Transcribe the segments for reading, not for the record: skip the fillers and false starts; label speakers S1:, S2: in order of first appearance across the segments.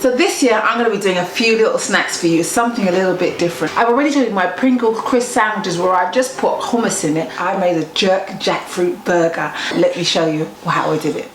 S1: So this year I'm going to be doing a few little snacks for you, something a little bit different. I've already showed you my Pringles crisp sandwiches where I've just put hummus in it. I made a jerk jackfruit burger. Let me show you how I did it.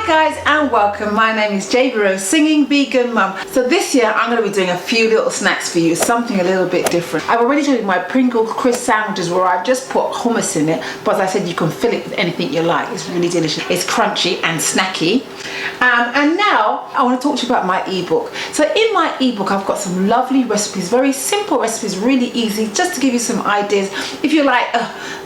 S1: Guys, and welcome. My name is Jackfruit, singing vegan mum. So this year I'm going to be doing a few little snacks for you, something a little bit different. I've already showed you my Pringles crisp sandwiches where I've just put hummus in it, but as I said, you can fill it with anything you like. It's really delicious. It's crunchy and snacky. And now I want to talk to you about my ebook. So in my ebook I've got some lovely recipes, very simple recipes, really easy, just to give you some ideas. If you're like,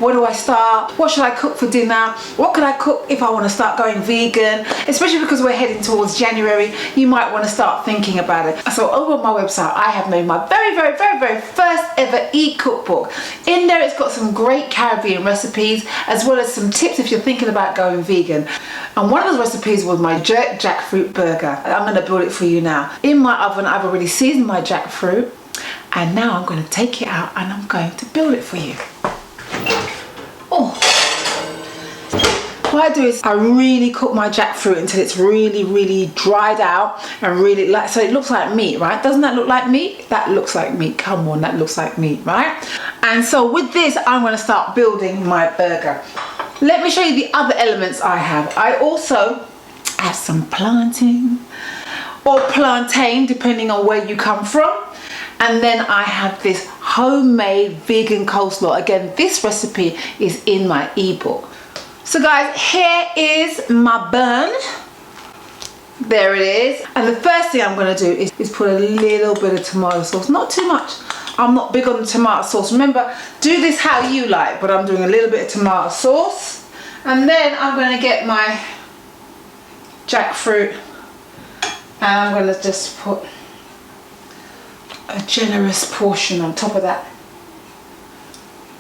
S1: where do I start? What should I cook for dinner? What could I cook if I want to start going vegan? Especially because we're heading towards January, you might want to start thinking about it. So over on my website I have made my very first ever e-cookbook. In there it's got some great Caribbean recipes as well as some tips if you're thinking about going vegan. And one of those recipes was my jerk jackfruit burger. I'm going to build it for you now. In my oven I've already seasoned my jackfruit, and now I'm going to take it out and I'm going to build it for you. Oh. What I do is I really cook my jackfruit until it's really dried out and really like, so it looks like meat, right? Doesn't that look like meat? That looks like meat. Come on, that looks like meat, right? And so with this I'm going to start building my burger. Let me show you the other elements I have. I also have some plantain or plantain depending on where you come from. And then I have this homemade vegan coleslaw. Again, this recipe is in my ebook. So guys, here is my bun. There it is. And the first thing I'm going to do is put a little bit of tomato sauce. Not too much. I'm not big on the tomato sauce. Remember, do this how you like, but I'm doing a little bit of tomato sauce. And then I'm going to get my jackfruit and I'm going to just put a generous portion on top of that.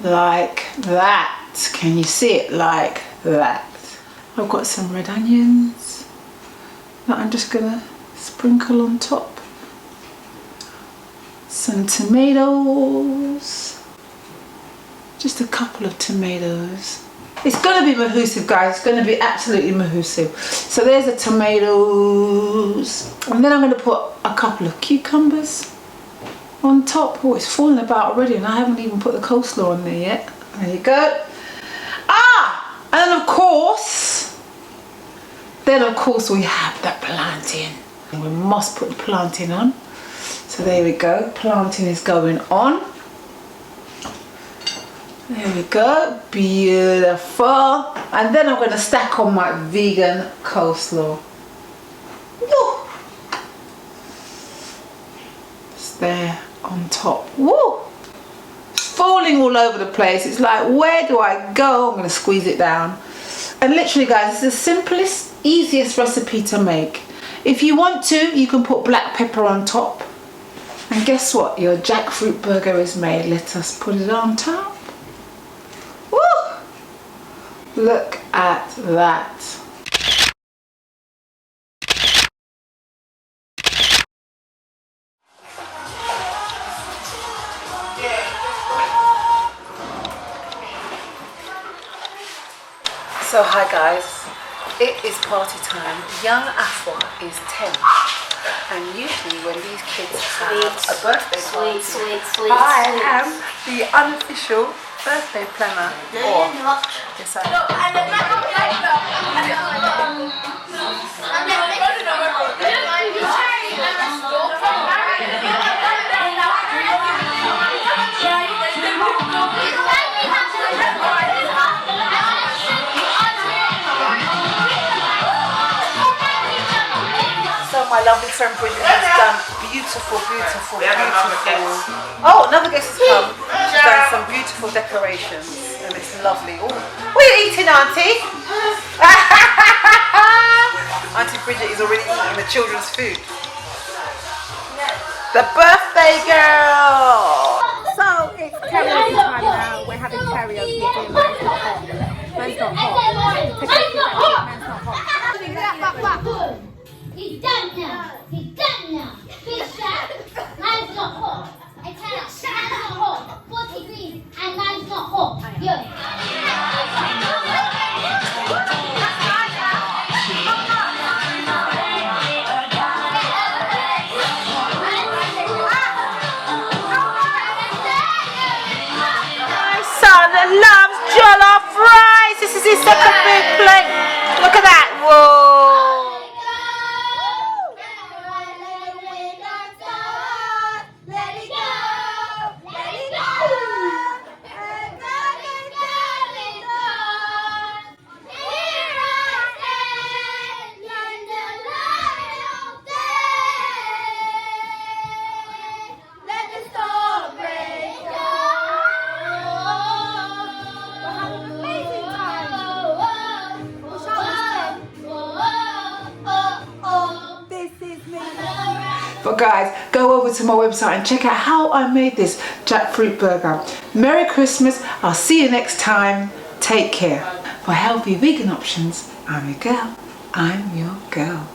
S1: Like that. Can you see it? Like that. I've got some red onions that I'm just going to sprinkle on top. Some tomatoes. Just a couple of tomatoes. It's going to be mahoosive, guys. It's going to be absolutely mahoosive. So there's the tomatoes. And then I'm going to put a couple of cucumbers on top. Oh, it's falling about already and I haven't even put the coleslaw on there yet. There you go. And then of course we have the plantain. We must put the plantain on. So there we go. Plantain is going on. There we go, beautiful. And then I'm going to stack on my vegan coleslaw. Woo! It's there on top. Woo! It's falling all over the place. It's like, where do I go? I'm going to squeeze it down. And literally guys, it's the simplest, easiest recipe to make. If you want to, you can put black pepper on top. And guess what? Your jackfruit burger is made. Let us put it on top. Look at that. So hi guys, it is party time. Young Afua is 10. And usually when these kids have a birthday party, I am the unofficial birthday planner. Yes, I So my my lovely friend Bridget has done beautiful. Oh, another guest has come. She's done some beautiful decorations and it's lovely. Oh, what are you eating, Auntie? Auntie Bridget is already eating the children's food. The birthday girl!
S2: So it's karaoke time now. We're having karaoke again. Man's not hot. Man's not hot. Man's not hot.
S3: He's done now. He's done now. Big shot. Man's not hot. I cannot. Man's not hot. 40 degrees and man's not hot.
S1: Loves jollof rice. This is his second big plate. Look at that. Whoa. But guys, go over to my website and check out how I made this jackfruit burger. Merry Christmas. I'll see you next time. Take care. For healthy vegan options, I'm your girl.